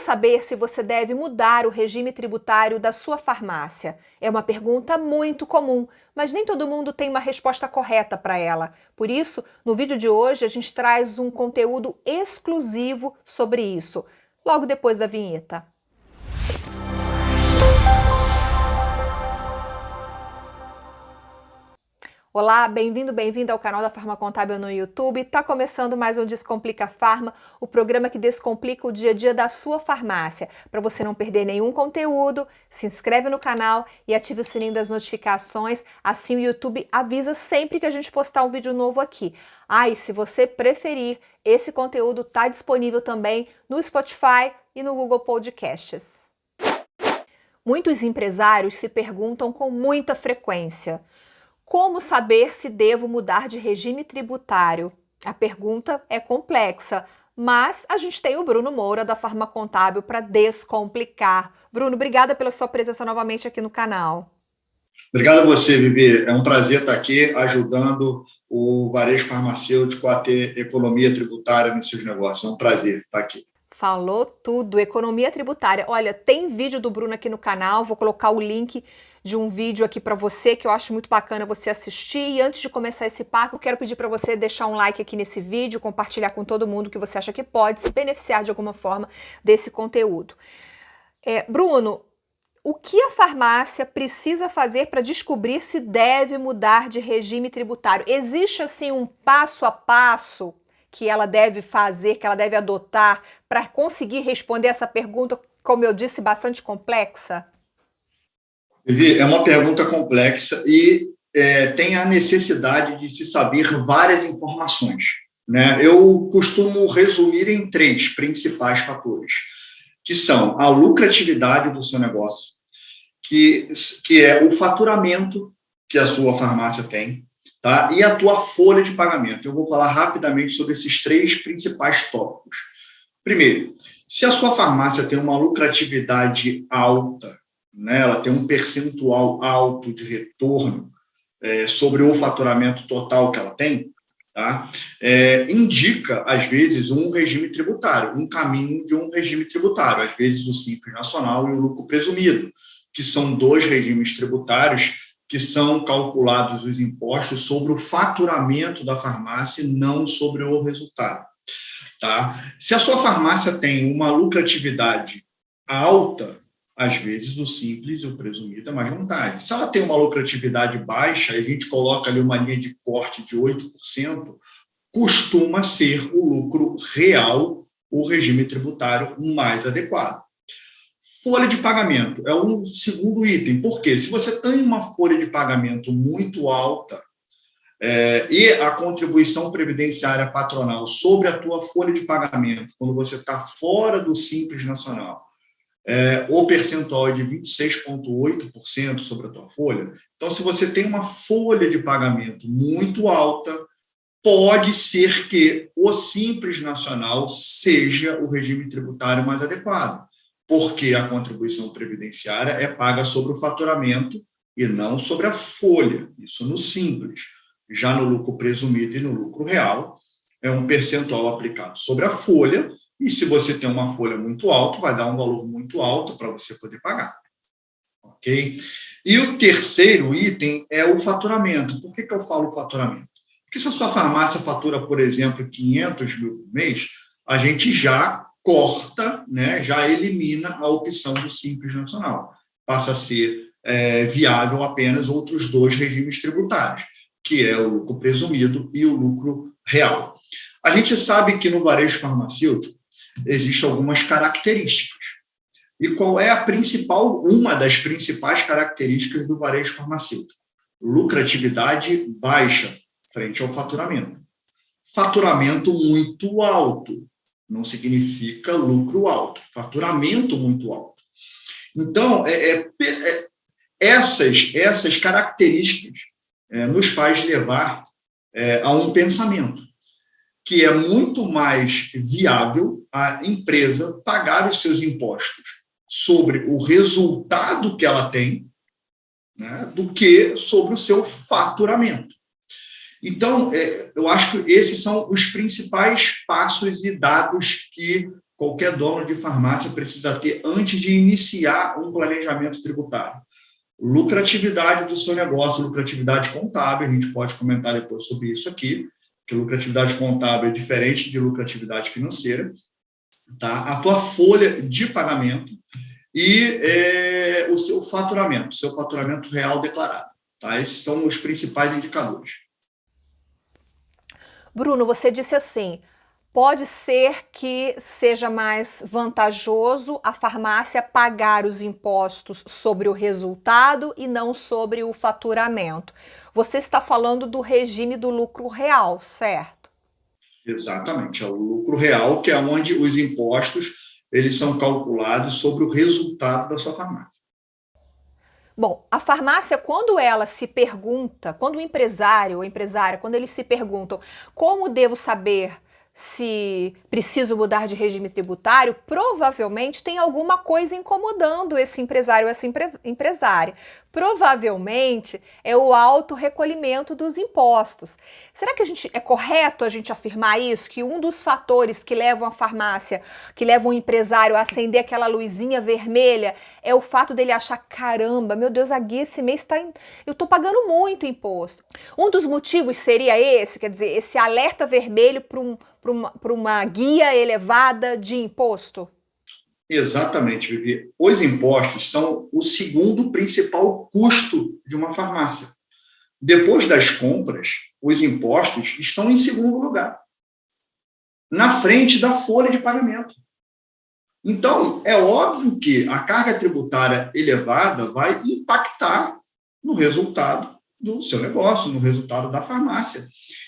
saber se você deve mudar o regime tributário da sua farmácia? É uma pergunta muito comum, mas nem todo mundo tem uma resposta correta para ela. Por isso, no vídeo de hoje, a gente traz um conteúdo exclusivo sobre isso, logo depois da vinheta. Olá, bem-vindo ao canal da Farma Contábil no YouTube. Está começando mais um Descomplica Farma, o programa que descomplica o dia a dia da sua farmácia. Para você não perder nenhum conteúdo, se inscreve no canal e ative o sininho das notificações, assim o YouTube avisa sempre que a gente postar um vídeo novo aqui. E se você preferir, esse conteúdo está disponível também no Spotify e no Google Podcasts. Muitos empresários se perguntam com muita frequência: como saber se devo mudar de regime tributário? A pergunta é complexa, mas a gente tem o Bruno Moura, da Farma Contábil, para descomplicar. Bruno, obrigada pela sua presença novamente aqui no canal. Obrigado a você, Vivi. É um prazer estar aqui ajudando o varejo farmacêutico a ter economia tributária nos seus negócios. É um prazer estar aqui. Falou tudo, economia tributária. Olha, tem vídeo do Bruno aqui no canal, vou colocar o link de um vídeo aqui para você, que eu acho muito bacana você assistir. E antes de começar esse papo, eu quero pedir para você deixar um like aqui nesse vídeo, compartilhar com todo mundo que você acha que pode se beneficiar de alguma forma desse conteúdo. Bruno, o que a farmácia precisa fazer para descobrir se deve mudar de regime tributário? Existe, assim, um passo a passo que ela deve fazer, que ela deve adotar para conseguir responder essa pergunta, como eu disse, bastante complexa? Vivi, é uma pergunta complexa e tem a necessidade de se saber várias informações, né? Eu costumo resumir em 3 principais fatores, que são a lucratividade do seu negócio, que é o faturamento que a sua farmácia tem, tá? E a tua folha de pagamento. Eu vou falar rapidamente sobre esses 3 principais tópicos. Primeiro, se a sua farmácia tem uma lucratividade alta, né, ela tem um percentual alto de retorno sobre o faturamento total que ela tem, tá? Indica, às vezes, um regime tributário, um caminho de um regime tributário, às vezes o Simples Nacional e o lucro presumido, que são 2 regimes tributários que são calculados os impostos sobre o faturamento da farmácia e não sobre o resultado. Tá? Se a sua farmácia tem uma lucratividade alta, às vezes o simples e o presumido é mais vantagem. Se ela tem uma lucratividade baixa, a gente coloca ali uma linha de corte de 8%, costuma ser o lucro real, o regime tributário mais adequado. Folha de pagamento é um segundo item. Por quê? Se você tem uma folha de pagamento muito alta, e a contribuição previdenciária patronal sobre a tua folha de pagamento, quando você está fora do Simples Nacional, o percentual é de 26,8% sobre a tua folha. Então, se você tem uma folha de pagamento muito alta, pode ser que o Simples Nacional seja o regime tributário mais adequado, porque a contribuição previdenciária é paga sobre o faturamento e não sobre a folha, isso no Simples. Já no lucro presumido e no lucro real, é um percentual aplicado sobre a folha, e se você tem uma folha muito alta, vai dar um valor muito alto para você poder pagar. Ok? E o terceiro item é o faturamento. Por que eu falo faturamento? Porque se a sua farmácia fatura, por exemplo, 500 mil por mês, a gente já corta, né, já elimina a opção do Simples Nacional. Passa a ser viável apenas outros 2 regimes tributários, que é o lucro presumido e o lucro real. A gente sabe que no varejo farmacêutico existem algumas características. E qual é uma das principais características do varejo farmacêutico? Lucratividade baixa frente ao faturamento. Faturamento muito alto não significa lucro alto, faturamento muito alto. Então, essas características nos faz levar a um pensamento que é muito mais viável a empresa pagar os seus impostos sobre o resultado que ela tem, né, do que sobre o seu faturamento. Então, eu acho que esses são os principais passos e dados que qualquer dono de farmácia precisa ter antes de iniciar um planejamento tributário. Lucratividade do seu negócio, lucratividade contábil, a gente pode comentar depois sobre isso aqui, que lucratividade contábil é diferente de lucratividade financeira, tá? A tua folha de pagamento e o seu faturamento real declarado, tá? Esses são os principais indicadores. Bruno, você disse assim, pode ser que seja mais vantajoso a farmácia pagar os impostos sobre o resultado e não sobre o faturamento. Você está falando do regime do lucro real, certo? Exatamente, é o lucro real, que é onde os impostos eles são calculados sobre o resultado da sua farmácia. Bom, a farmácia, quando ela se pergunta, quando o empresário ou empresária, quando eles se perguntam como devo saber se preciso mudar de regime tributário, provavelmente tem alguma coisa incomodando esse empresário ou essa empresária. Provavelmente é o alto recolhimento dos impostos. Será que é correto a gente afirmar isso? Que um dos fatores que levam a farmácia, que levam o empresário a acender aquela luzinha vermelha é o fato dele achar, caramba, meu Deus, a guia esse mês eu estou pagando muito imposto. Um dos motivos seria esse, quer dizer, esse alerta vermelho para uma guia elevada de imposto? Exatamente, Vivi. Os impostos são o segundo principal custo de uma farmácia. Depois das compras, os impostos estão em segundo lugar, na frente da folha de pagamento. Então, é óbvio que a carga tributária elevada vai impactar no resultado do seu negócio, no resultado da farmácia.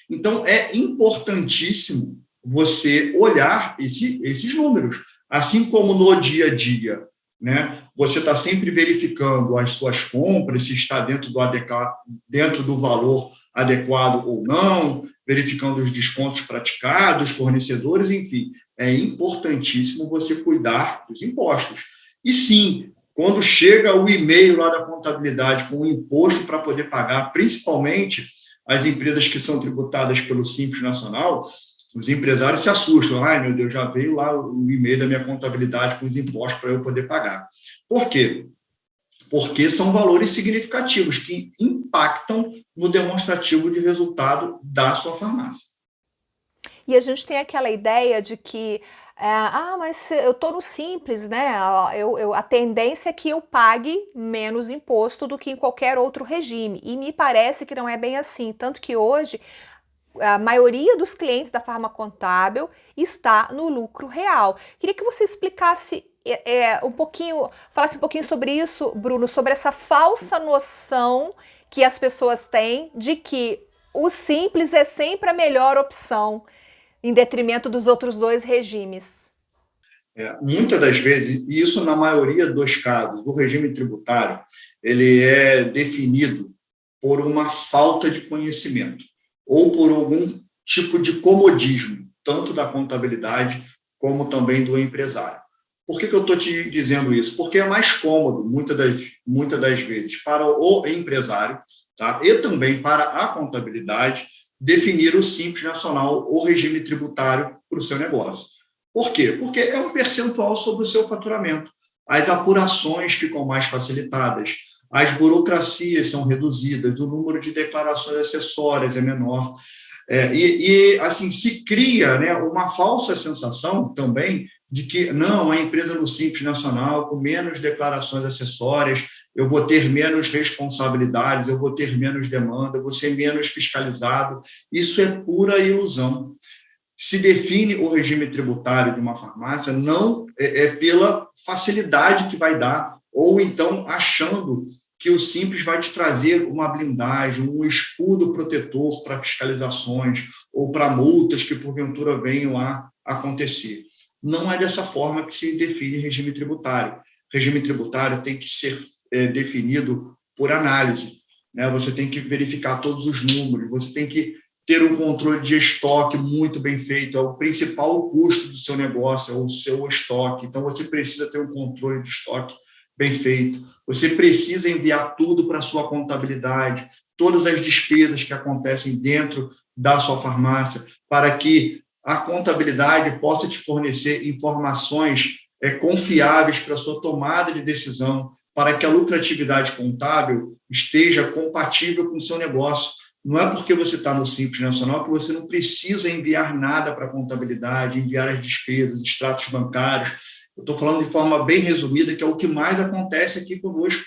Então, é importantíssimo você olhar esses números. Assim como no dia a dia, né? Você está sempre verificando as suas compras, se está dentro do valor adequado ou não, verificando os descontos praticados, fornecedores, enfim. É importantíssimo você cuidar dos impostos. E sim, quando chega o e-mail lá da contabilidade com o imposto para poder pagar, principalmente as empresas que são tributadas pelo Simples Nacional, os empresários se assustam. Ai, meu Deus, já veio lá o e-mail da minha contabilidade com os impostos para eu poder pagar. Por quê? Porque são valores significativos que impactam no demonstrativo de resultado da sua farmácia. E a gente tem aquela ideia de que, mas eu estou no Simples, né? A tendência é que eu pague menos imposto do que em qualquer outro regime. E me parece que não é bem assim. Tanto que hoje a maioria dos clientes da Farma Contábil está no lucro real. Queria que você explicasse falasse um pouquinho sobre isso, Bruno, sobre essa falsa noção que as pessoas têm de que o Simples é sempre a melhor opção, em detrimento dos outros dois regimes. Muitas das vezes, e isso na maioria dos casos, o regime tributário, ele é definido por uma falta de conhecimento ou por algum tipo de comodismo, tanto da contabilidade como também do empresário. Por que eu estou te dizendo isso? Porque é mais cômodo, muitas das vezes, para o empresário, tá? E também para a contabilidade, definir o Simples Nacional, o regime tributário para o seu negócio. Por quê? Porque é um percentual sobre o seu faturamento. As apurações ficam mais facilitadas, as burocracias são reduzidas, o número de declarações acessórias é menor. Assim, se cria, né, uma falsa sensação também de que, não, a empresa no Simples Nacional, com menos declarações acessórias, eu vou ter menos responsabilidades, eu vou ter menos demanda, eu vou ser menos fiscalizado. Isso é pura ilusão. Se define o regime tributário de uma farmácia não pela facilidade que vai dar, ou então achando que o Simples vai te trazer uma blindagem, um escudo protetor para fiscalizações ou para multas que, porventura, venham a acontecer. Não é dessa forma que se define regime tributário. Regime tributário tem que ser definido por análise, né? Você tem que verificar todos os números, você tem que ter um controle de estoque muito bem feito, é o principal custo do seu negócio, é o seu estoque. Então, você precisa ter um controle de estoque bem feito, você precisa enviar tudo para a sua contabilidade, todas as despesas que acontecem dentro da sua farmácia, para que a contabilidade possa te fornecer informações confiáveis para a sua tomada de decisão, para que a lucratividade contábil esteja compatível com o seu negócio. Não é porque você está no Simples Nacional que você não precisa enviar nada para a contabilidade, enviar as despesas, extratos bancários. Eu estou falando de forma bem resumida, que é o que mais acontece aqui conosco.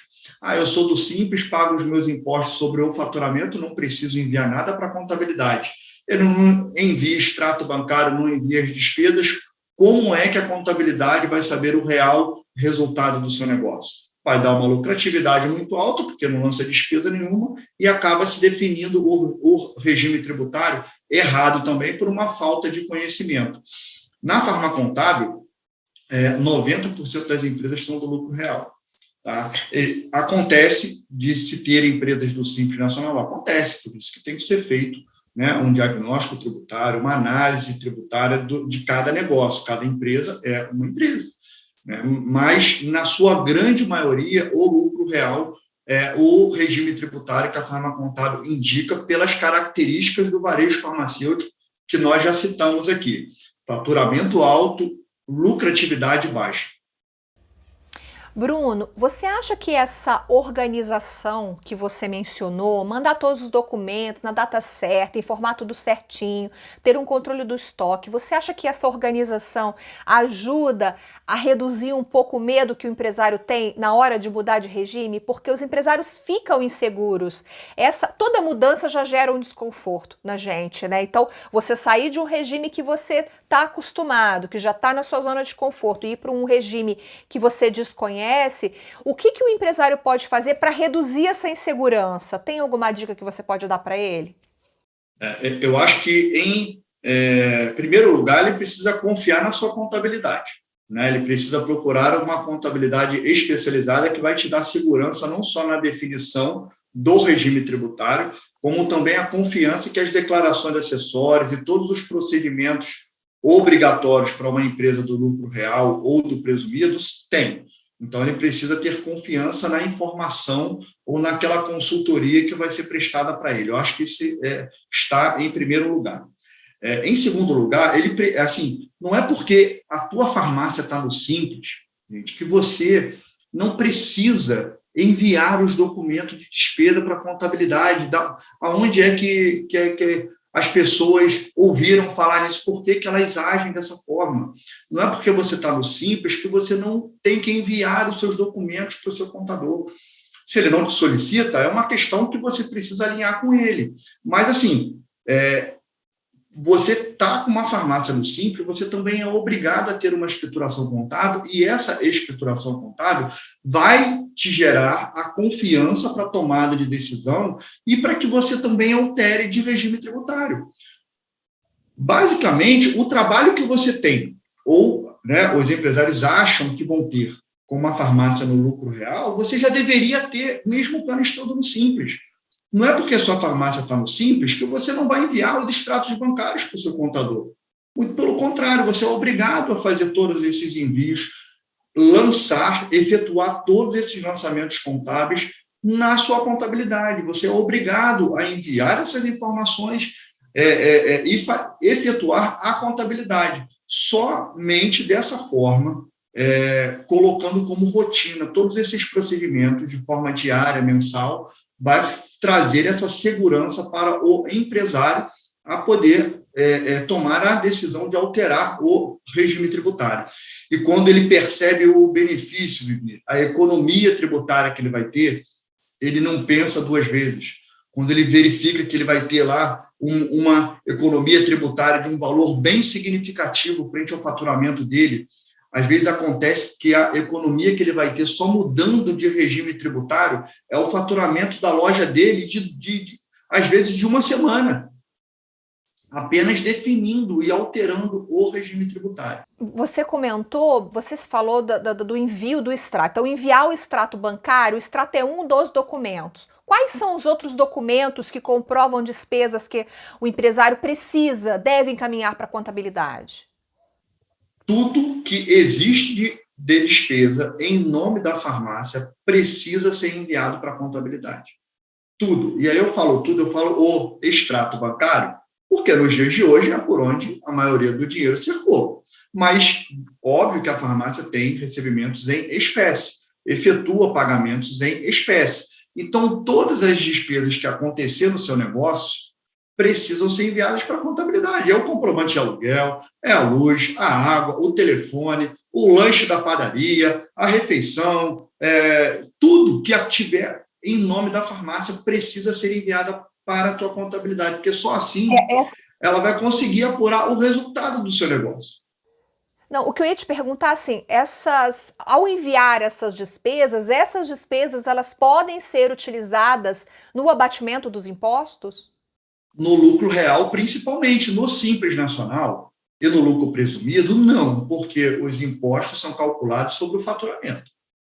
Eu sou do Simples, pago os meus impostos sobre o faturamento, não preciso enviar nada para a contabilidade. Eu não envio extrato bancário, não envio as despesas. Como é que a contabilidade vai saber o real resultado do seu negócio? Vai dar uma lucratividade muito alta, porque não lança despesa nenhuma, e acaba se definindo o regime tributário errado também por uma falta de conhecimento. Na Farma Contábil, 90% das empresas estão do lucro real. Tá? Acontece de se ter empresas do Simples Nacional, acontece, por isso que tem que ser feito, né, um diagnóstico tributário, uma análise tributária de cada negócio, cada empresa é uma empresa. Né? Mas, na sua grande maioria, o lucro real é o regime tributário que a Farma Contábil indica pelas características do varejo farmacêutico que nós já citamos aqui. Faturamento alto, lucratividade baixa. Bruno, você acha que essa organização que você mencionou, mandar todos os documentos na data certa, informar tudo certinho, ter um controle do estoque, você acha que essa organização ajuda a reduzir um pouco o medo que o empresário tem na hora de mudar de regime? Porque os empresários ficam inseguros. Toda mudança já gera um desconforto na gente, né? Então, você sair de um regime que você está acostumado, que já está na sua zona de conforto, e ir para um regime que você desconhece, o que o empresário pode fazer para reduzir essa insegurança? Tem alguma dica que você pode dar para ele? Eu acho que, em primeiro lugar, ele precisa confiar na sua contabilidade. Né? Ele precisa procurar uma contabilidade especializada que vai te dar segurança não só na definição do regime tributário, como também a confiança que as declarações acessórias e todos os procedimentos obrigatórios para uma empresa do lucro real ou do presumidos têm. Então, ele precisa ter confiança na informação ou naquela consultoria que vai ser prestada para ele. Eu acho que isso está em primeiro lugar. Em segundo lugar, não é porque a tua farmácia está no Simples, gente, que você não precisa enviar os documentos de despesa para a contabilidade. Aonde é que as pessoas ouviram falar nisso, por que elas agem dessa forma? Não é porque você está no Simples que você não tem que enviar os seus documentos para o seu contador. Se ele não te solicita, é uma questão que você precisa alinhar com ele. Mas, assim, você está com uma farmácia no Simples, você também é obrigado a ter uma escrituração contábil, e essa escrituração contábil vai te gerar a confiança para a tomada de decisão e para que você também altere de regime tributário. Basicamente, o trabalho que você tem, ou os empresários acham que vão ter com uma farmácia no lucro real, você já deveria ter, mesmo quando estando no Simples. Não é porque a sua farmácia está no Simples que você não vai enviar os extratos bancários para o seu contador. Muito pelo contrário, você é obrigado a fazer todos esses envios, efetuar todos esses lançamentos contábeis na sua contabilidade. Você é obrigado a enviar essas informações e efetuar a contabilidade. Somente dessa forma, colocando como rotina todos esses procedimentos de forma diária, mensal, vai trazer essa segurança para o empresário a poder tomar a decisão de alterar o regime tributário. E quando ele percebe o benefício, a economia tributária que ele vai ter, ele não pensa duas vezes. Quando ele verifica que ele vai ter lá uma economia tributária de um valor bem significativo frente ao faturamento dele, às vezes acontece que a economia que ele vai ter só mudando de regime tributário é o faturamento da loja dele, às vezes, de uma semana, apenas definindo e alterando o regime tributário. Você falou do envio do extrato. Então, enviar o extrato bancário, o extrato é um dos documentos. Quais são os outros documentos que comprovam despesas que o empresário deve encaminhar para a contabilidade? Tudo que existe de despesa em nome da farmácia precisa ser enviado para a contabilidade. Tudo. E aí eu falo tudo, eu falo o extrato bancário, porque nos dias de hoje é por onde a maioria do dinheiro circula. Mas, óbvio que a farmácia tem recebimentos em espécie, efetua pagamentos em espécie. Então, todas as despesas que acontecer no seu negócio precisam ser enviadas para a contabilidade. É o comprovante de aluguel, é a luz, a água, o telefone, o lanche da padaria, a refeição, tudo que tiver em nome da farmácia precisa ser enviada para a tua contabilidade, porque só assim ela vai conseguir apurar o resultado do seu negócio. Não, o que eu ia te perguntar, assim, ao enviar essas despesas elas podem ser utilizadas no abatimento dos impostos? No lucro real, principalmente, no Simples Nacional e no lucro presumido, não, porque os impostos são calculados sobre o faturamento.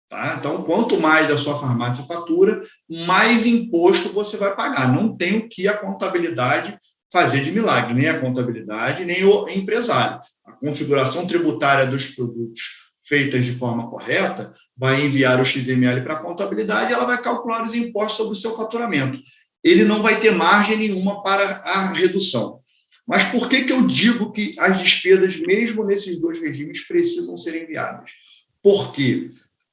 Tá? Então, quanto mais a sua farmácia fatura, mais imposto você vai pagar. Não tem o que a contabilidade fazer de milagre, nem a contabilidade, nem o empresário. A configuração tributária dos produtos feitas de forma correta vai enviar o XML para a contabilidade e ela vai calcular os impostos sobre o seu faturamento. Ele não vai ter margem nenhuma para a redução. Mas por que eu digo que as despesas, mesmo nesses dois regimes, precisam ser enviadas? Porque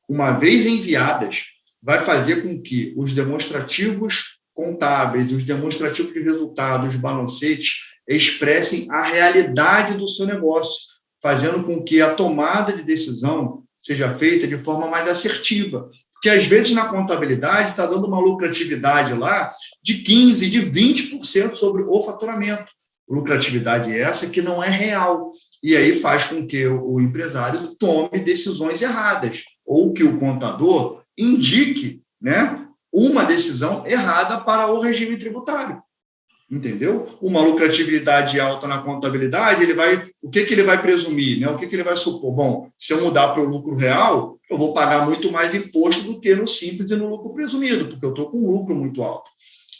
uma vez enviadas, vai fazer com que os demonstrativos contábeis, os demonstrativos de resultados, os balancetes, expressem a realidade do seu negócio, fazendo com que a tomada de decisão seja feita de forma mais assertiva. Porque, às vezes, na contabilidade, está dando uma lucratividade lá de 15%, de 20% sobre o faturamento. Lucratividade essa que não é real. E aí faz com que o empresário tome decisões erradas, ou que o contador indique, né, uma decisão errada para o regime tributário. Entendeu? Uma lucratividade alta na contabilidade, o que ele vai presumir, né? O que ele vai supor? Bom, se eu mudar para o lucro real, eu vou pagar muito mais imposto do que no simples e no lucro presumido, porque eu estou com um lucro muito alto.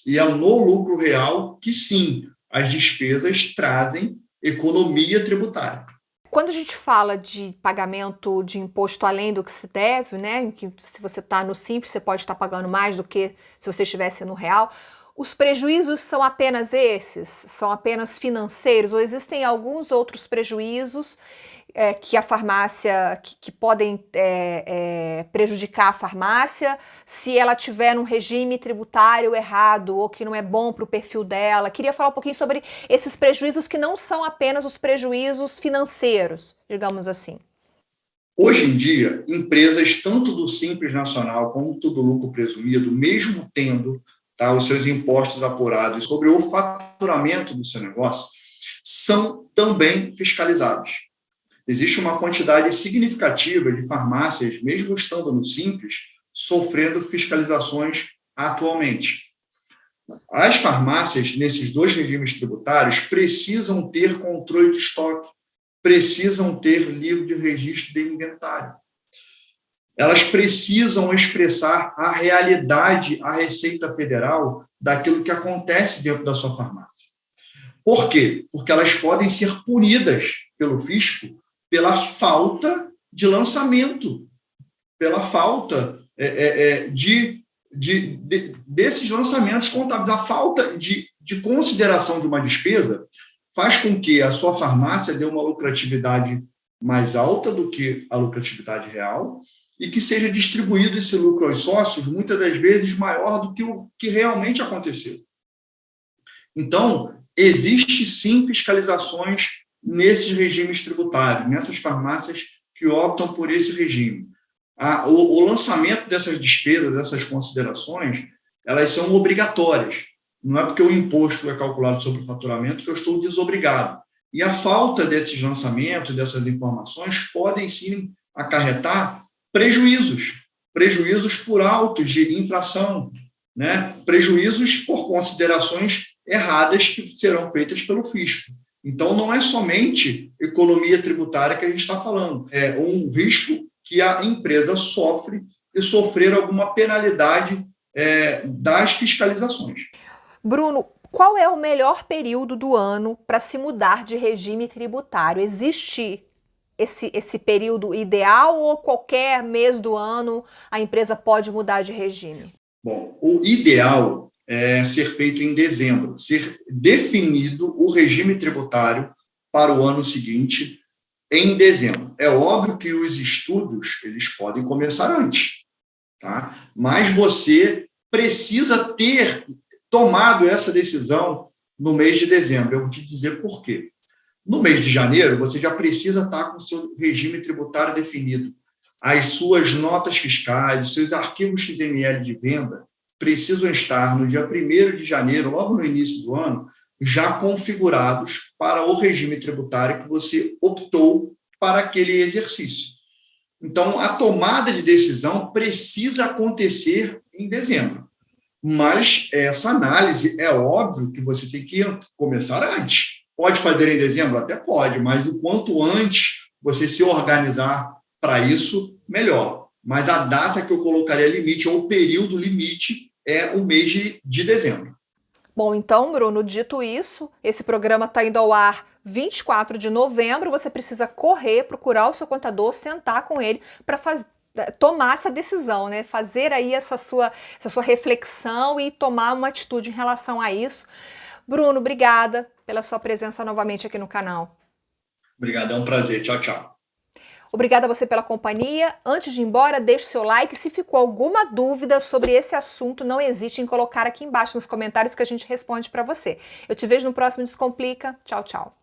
E é no lucro real que, sim, as despesas trazem economia tributária. Quando a gente fala de pagamento de imposto além do que se deve, né, em que se você está no Simples, você pode estar pagando mais do que se você estivesse no real, os prejuízos são apenas esses? São apenas financeiros? Ou existem alguns outros prejuízos que a farmácia, que podem prejudicar a farmácia se ela tiver um regime tributário errado ou que não é bom para o perfil dela? Queria falar um pouquinho sobre esses prejuízos que não são apenas os prejuízos financeiros, digamos assim. Hoje em dia, empresas tanto do Simples Nacional como do lucro presumido, mesmo tendo os seus impostos apurados sobre o faturamento do seu negócio, são também fiscalizados. Existe uma quantidade significativa de farmácias, mesmo estando no Simples, sofrendo fiscalizações atualmente. As farmácias, nesses dois regimes tributários, precisam ter controle de estoque, precisam ter livro de registro de inventário. Elas precisam expressar a realidade à Receita Federal daquilo que acontece dentro da sua farmácia. Por quê? Porque elas podem ser punidas pelo fisco pela falta de lançamento, pela falta desses lançamentos contábeis. A falta de consideração de uma despesa faz com que a sua farmácia dê uma lucratividade mais alta do que a lucratividade real e que seja distribuído esse lucro aos sócios, muitas das vezes maior do que o que realmente aconteceu. Então, existe sim fiscalizações nesses regimes tributários, nessas farmácias que optam por esse regime. O lançamento dessas despesas, dessas considerações, elas são obrigatórias. Não é porque o imposto é calculado sobre o faturamento que eu estou desobrigado. E a falta desses lançamentos, dessas informações, podem sim acarretar prejuízos por autos de infração, né? Prejuízos por considerações erradas que serão feitas pelo fisco. Então, não é somente economia tributária que a gente está falando, é um risco que a empresa sofre e sofrer alguma penalidade das fiscalizações. Bruno, qual é o melhor período do ano para se mudar de regime tributário? Existe esse período ideal ou qualquer mês do ano a empresa pode mudar de regime? Bom, o ideal ser feito em dezembro, ser definido o regime tributário para o ano seguinte em dezembro. É óbvio que os estudos eles podem começar antes, tá? Mas você precisa ter tomado essa decisão no mês de dezembro. Eu vou te dizer por quê. No mês de janeiro, você já precisa estar com o seu regime tributário definido. As suas notas fiscais, os seus arquivos XML de venda precisam estar no dia 1º de janeiro, logo no início do ano, já configurados para o regime tributário que você optou para aquele exercício. Então, a tomada de decisão precisa acontecer em dezembro. Mas essa análise, é óbvio que você tem que começar antes. Pode fazer em dezembro? Até pode, mas o quanto antes você se organizar para isso, melhor. Mas a data que eu colocaria limite, ou o período limite, é o mês de dezembro. Bom, então, Bruno, dito isso, esse programa está indo ao ar 24 de novembro, você precisa correr, procurar o seu contador, sentar com ele para tomar essa decisão, né? Fazer aí essa sua reflexão e tomar uma atitude em relação a isso. Bruno, obrigada pela sua presença novamente aqui no canal. Obrigado, é um prazer. Tchau, tchau. Obrigada a você pela companhia. Antes de ir embora, deixe seu like. Se ficou alguma dúvida sobre esse assunto, não hesite em colocar aqui embaixo nos comentários que a gente responde para você. Eu te vejo no próximo Descomplica. Tchau, tchau.